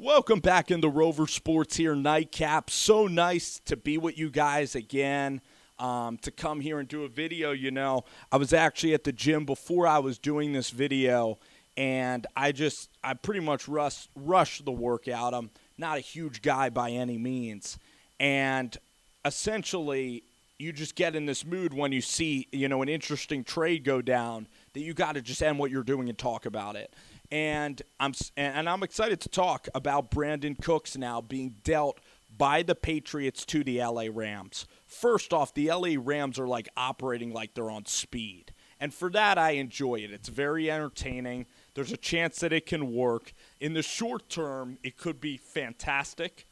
Welcome back into Rover Sports here, Nightcap. So nice to be with you guys again, to come here and do a video. I was actually at the gym before I was doing this video, and I pretty much rushed the workout. I'm not a huge guy by any means, and essentially you just get in this mood when you see, an interesting trade go down that you got to just end what you're doing and talk about it. And I'm excited to talk about Brandin Cooks now being dealt by the Patriots to the LA Rams. First off, the LA Rams are operating like they're on speed. And for that, I enjoy it. It's very entertaining. There's a chance that it can work. In the short term, it could be fantastic.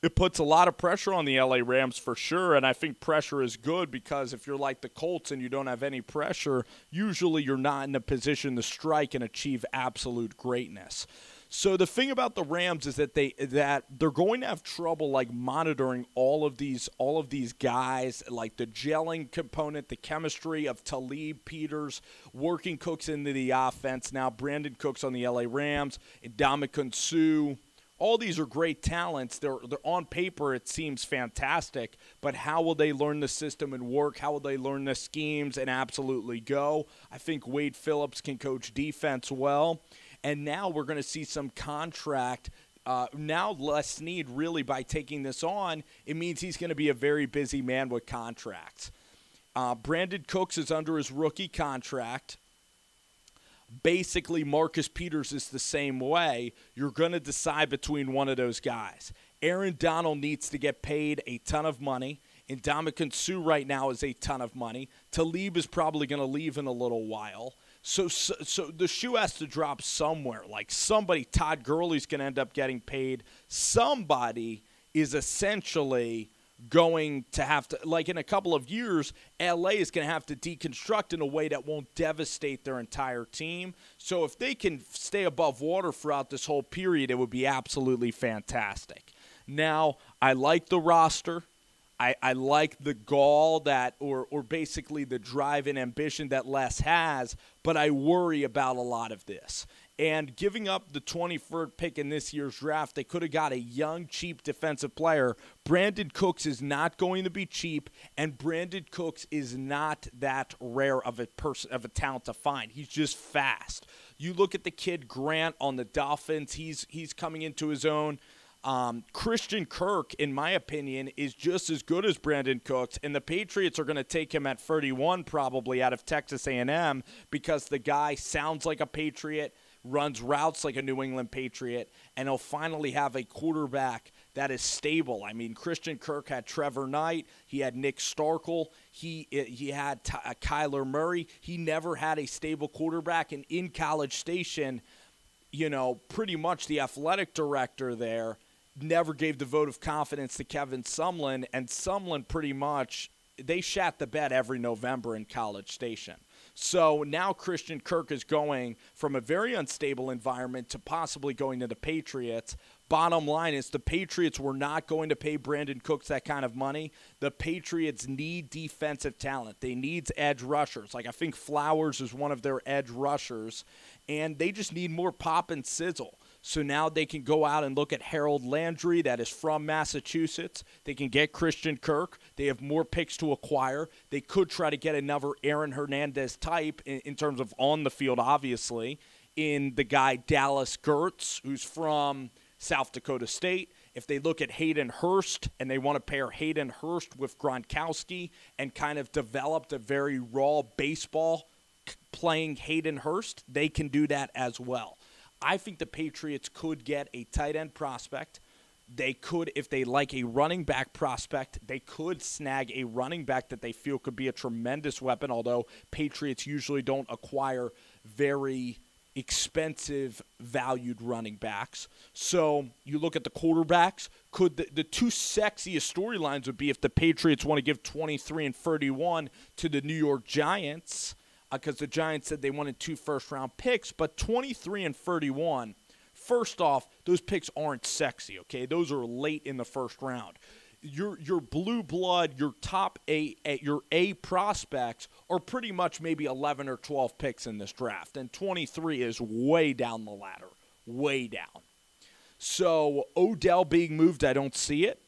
It puts a lot of pressure on the LA Rams for sure, and I think pressure is good because if you're like the Colts and you don't have any pressure, usually you're not in a position to strike and achieve absolute greatness. So the thing about the Rams is that they're going to have trouble monitoring all of these guys, like the gelling component, the chemistry of Talib, Peters, working Cooks into the offense. Now Brandin Cooks on the LA Rams, Ndamukong Suh. All these are great talents. They're on paper, it seems fantastic, but how will they learn the system and work? How will they learn the schemes and absolutely go? I think Wade Phillips can coach defense well. And now we're going to see some contract. Now Les Snead, really, by taking this on, it means he's going to be a very busy man with contracts. Brandin Cooks is under his rookie contract. Basically, Marcus Peters is the same way. You're going to decide between one of those guys. Aaron Donald needs to get paid a ton of money. Ndamukong Suh right now is a ton of money. Talib is probably going to leave in a little while. So the shoe has to drop somewhere. Somebody, Todd Gurley's going to end up getting paid. Somebody is essentially going to have to, in a couple of years, LA is going to have to deconstruct in a way that won't devastate their entire team. So if they can stay above water throughout this whole period, it would be absolutely fantastic. Now, I like the roster. I like the gall or basically the drive and ambition that Les has, but I worry about a lot of this. And giving up the 23rd pick in this year's draft, they could have got a young, cheap defensive player. Brandin Cooks is not going to be cheap, and Brandin Cooks is not that rare of a talent to find. He's just fast. You look at the kid Grant on the Dolphins, he's coming into his own. Christian Kirk, in my opinion, is just as good as Brandin Cooks, and the Patriots are going to take him at 31 probably out of Texas A&M because the guy sounds like a Patriot, runs routes like a New England Patriot, and he'll finally have a quarterback that is stable. I mean, Christian Kirk had Trevor Knight. He had Nick Starkel. He had Kyler Murray. He never had a stable quarterback, and in College Station, pretty much the athletic director there never gave the vote of confidence to Kevin Sumlin, and Sumlin pretty much, they shat the bed every November in College Station. So now Christian Kirk is going from a very unstable environment to possibly going to the Patriots. Bottom line is the Patriots were not going to pay Brandin Cooks that kind of money. The Patriots need defensive talent. They need edge rushers. I think Flowers is one of their edge rushers, and they just need more pop and sizzle. So now they can go out and look at Harold Landry, that is from Massachusetts. They can get Christian Kirk. They have more picks to acquire. They could try to get another Aaron Hernandez type in terms of on the field, obviously, in the guy Dallas Gertz, who's from South Dakota State. If they look at Hayden Hurst and they want to pair Hayden Hurst with Gronkowski and kind of develop a very raw baseball playing Hayden Hurst, they can do that as well. I think the Patriots could get a tight end prospect. They could, if they like a running back prospect, they could snag a running back that they feel could be a tremendous weapon, although Patriots usually don't acquire very expensive, valued running backs. So you look at the quarterbacks. Could the two sexiest storylines would be if the Patriots want to give 23 and 31 to the New York Giants, because the Giants said they wanted 2 first-round picks, but 23 and 31, first off, those picks aren't sexy, okay? Those are late in the first round. Your blue blood, your top your A prospects are pretty much maybe 11 or 12 picks in this draft, and 23 is way down the ladder, way down. So Odell being moved, I don't see it.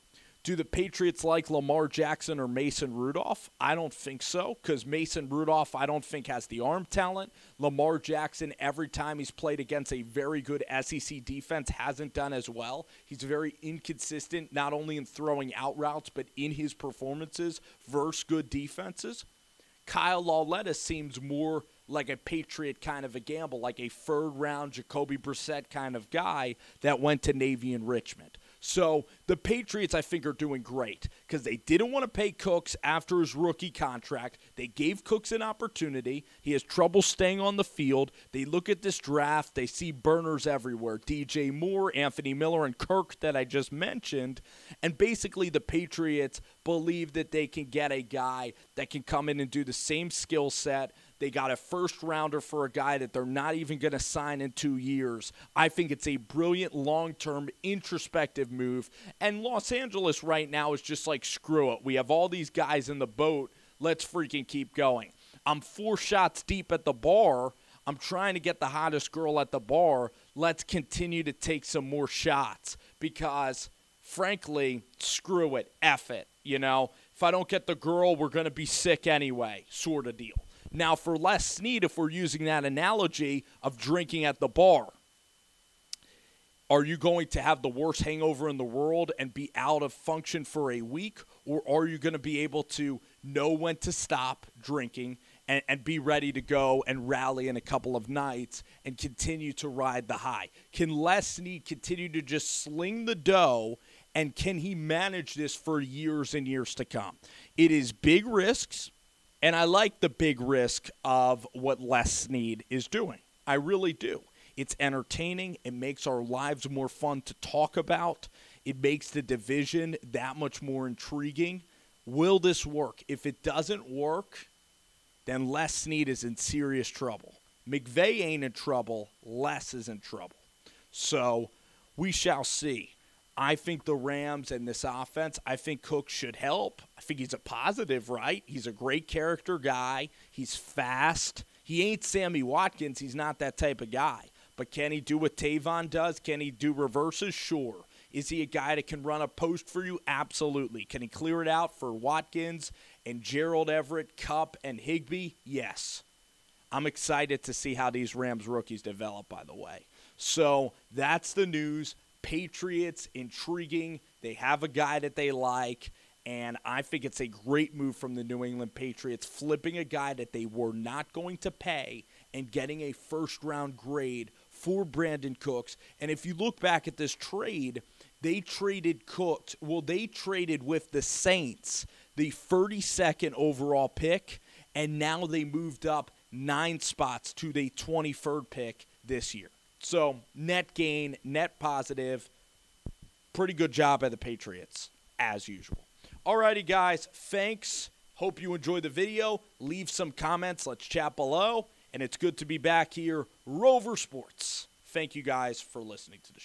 Do the Patriots like Lamar Jackson or Mason Rudolph? I don't think so, because Mason Rudolph I don't think has the arm talent. Lamar Jackson, every time he's played against a very good SEC defense, hasn't done as well. He's very inconsistent, not only in throwing out routes, but in his performances versus good defenses. Kyle Lauletta seems more like a Patriot kind of a gamble, like a third-round Jacoby Brissett kind of guy that went to Navy and Richmond. So the Patriots, I think, are doing great because they didn't want to pay Cooks after his rookie contract. They gave Cooks an opportunity. He has trouble staying on the field. They look at this draft. They see burners everywhere. DJ Moore, Anthony Miller, and Kirk that I just mentioned. And basically the Patriots believe that they can get a guy that can come in and do the same skill set. They got a first-rounder for a guy that they're not even going to sign in 2 years. I think it's a brilliant, long-term, introspective move. And Los Angeles right now is just like, screw it. We have all these guys in the boat. Let's freaking keep going. I'm 4 shots deep at the bar. I'm trying to get the hottest girl at the bar. Let's continue to take some more shots because, frankly, screw it. F it. You know, if I don't get the girl, we're going to be sick anyway, sort of deal. Now, for Les Snead, if we're using that analogy of drinking at the bar, are you going to have the worst hangover in the world and be out of function for a week? Or are you going to be able to know when to stop drinking and be ready to go and rally in a couple of nights and continue to ride the high? Can Les Snead continue to just sling the dough, and can he manage this for years and years to come? It is big risks. And I like the big risk of what Les Snead is doing. I really do. It's entertaining. It makes our lives more fun to talk about. It makes the division that much more intriguing. Will this work? If it doesn't work, then Les Snead is in serious trouble. McVay ain't in trouble. Les is in trouble. So we shall see. I think the Rams and this offense, I think Cook should help. I think he's a positive, right? He's a great character guy. He's fast. He ain't Sammy Watkins. He's not that type of guy. But can he do what Tavon does? Can he do reverses? Sure. Is he a guy that can run a post for you? Absolutely. Can he clear it out for Watkins and Gerald Everett, Kupp, and Higbee? Yes. I'm excited to see how these Rams rookies develop, by the way. So that's the news. Patriots, intriguing. They have a guy that they like, and I think it's a great move from the New England Patriots, flipping a guy that they were not going to pay and getting a first-round grade for Brandin Cooks. And if you look back at this trade, they traded Cooks. Well, they traded with the Saints the 32nd overall pick, and now they moved up 9 spots to the 23rd pick this year. So, net gain, net positive, pretty good job by the Patriots, as usual. Alrighty, guys, thanks. Hope you enjoyed the video. Leave some comments. Let's chat below. And it's good to be back here, Rover Sports. Thank you guys for listening to the show.